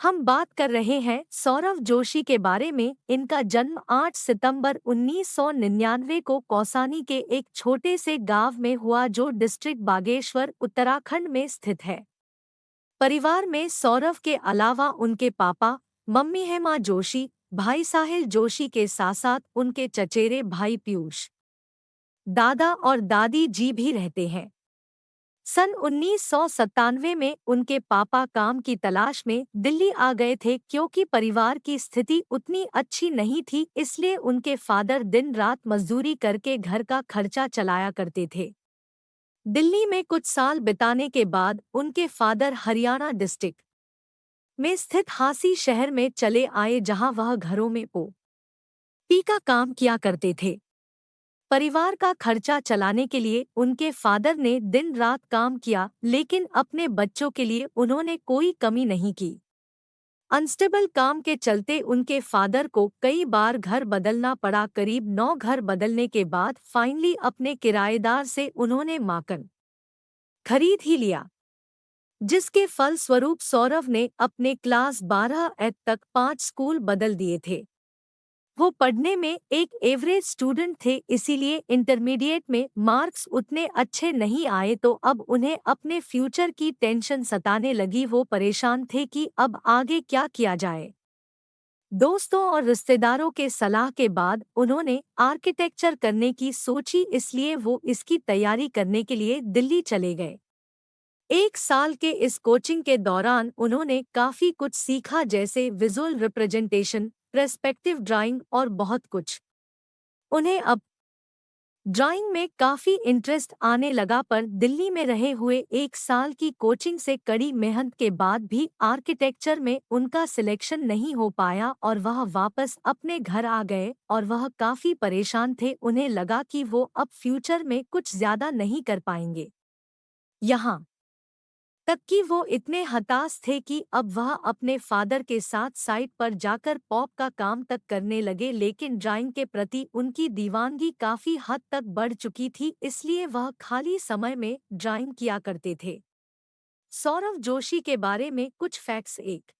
हम बात कर रहे हैं सौरव जोशी के बारे में। इनका जन्म 8 सितंबर 1999 को कौसानी के एक छोटे से गांव में हुआ जो डिस्ट्रिक्ट बागेश्वर उत्तराखंड में स्थित है। परिवार में सौरव के अलावा उनके पापा मम्मी हेमा जोशी, भाई साहिल जोशी के साथ साथ उनके चचेरे भाई पीयूष, दादा और दादी जी भी रहते हैं। सन 1997 में उनके पापा काम की तलाश में दिल्ली आ गए थे क्योंकि परिवार की स्थिति उतनी अच्छी नहीं थी, इसलिए उनके फादर दिन रात मजदूरी करके घर का खर्चा चलाया करते थे। दिल्ली में कुछ साल बिताने के बाद उनके फादर हरियाणा डिस्ट्रिक्ट में स्थित हांसी शहर में चले आए जहां वह घरों में पी का काम किया करते थे। परिवार का खर्चा चलाने के लिए उनके फादर ने दिन रात काम किया, लेकिन अपने बच्चों के लिए उन्होंने कोई कमी नहीं की। अनस्टेबल काम के चलते उनके फादर को कई बार घर बदलना पड़ा। करीब 9 घर बदलने के बाद फाइनली अपने किराएदार से उन्होंने मकान खरीद ही लिया, जिसके फलस्वरूप सौरव ने अपने क्लास 12 तक 5 स्कूल बदल दिए थे। वो पढ़ने में एक एवरेज स्टूडेंट थे, इसीलिए इंटरमीडिएट में मार्क्स उतने अच्छे नहीं आए, तो अब उन्हें अपने फ्यूचर की टेंशन सताने लगी। वो परेशान थे कि अब आगे क्या किया जाए। दोस्तों और रिश्तेदारों के सलाह के बाद उन्होंने आर्किटेक्चर करने की सोची, इसलिए वो इसकी तैयारी करने के लिए दिल्ली चले गए। 1 साल के इस कोचिंग के दौरान उन्होंने काफ़ी कुछ सीखा, जैसे विजुअल रिप्रेजेंटेशन, पर्सपेक्टिव ड्राइंग और बहुत कुछ। उन्हें अब ड्राइंग में काफ़ी इंटरेस्ट आने लगा, पर दिल्ली में रहे हुए 1 साल की कोचिंग से कड़ी मेहनत के बाद भी आर्किटेक्चर में उनका सिलेक्शन नहीं हो पाया और वह वापस अपने घर आ गए और वह काफ़ी परेशान थे। उन्हें लगा कि वो अब फ्यूचर में कुछ ज़्यादा नहीं कर पाएंगे। यहाँ तक कि वो इतने हताश थे कि अब वह अपने फादर के साथ साइट पर जाकर पॉप का काम तक करने लगे, लेकिन ड्राइंग के प्रति उनकी दीवानगी काफ़ी हद तक बढ़ चुकी थी, इसलिए वह खाली समय में ड्राइंग किया करते थे। सौरव जोशी के बारे में कुछ फैक्ट्स। एक,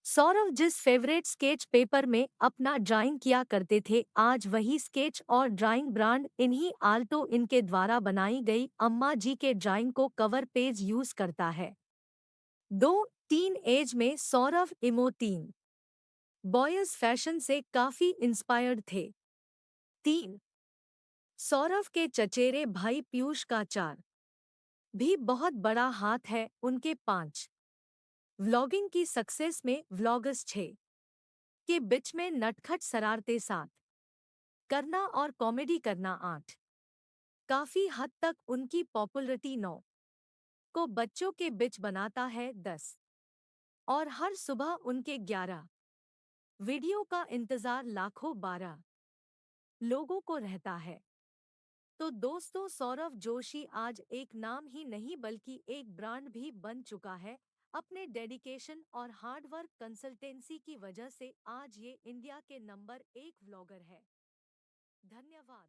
सौरव जिस फेवरेट स्केच पेपर में अपना ड्राइंग किया करते थे, आज वही स्केच और ड्राइंग ब्रांड इन्हीं आल्टो इनके द्वारा बनाई गई अम्मा जी के ड्राइंग को कवर पेज यूज करता है। 2-3 एज में सौरव इमो 3 बॉयज फैशन से काफी इंस्पायर्ड थे। 3, सौरव के चचेरे भाई पीयूष का 4 भी बहुत बड़ा हाथ है। उनके 5, व्लॉगिंग की सक्सेस में व्लॉगर्स 6 के बीच में नटखट शरारते 7 करना और कॉमेडी करना 8, काफी हद तक उनकी पॉपुलरिटी 9 को बच्चों के बीच बनाता है 10, और हर सुबह उनके 11 वीडियो का इंतजार लाखों 12 लोगों को रहता है। तो दोस्तों, सौरव जोशी आज एक नाम ही नहीं बल्कि एक ब्रांड भी बन चुका है। अपने डेडिकेशन और हार्डवर्क कंसल्टेंसी की वजह से आज ये इंडिया के नंबर 1 व्लॉगर है। धन्यवाद।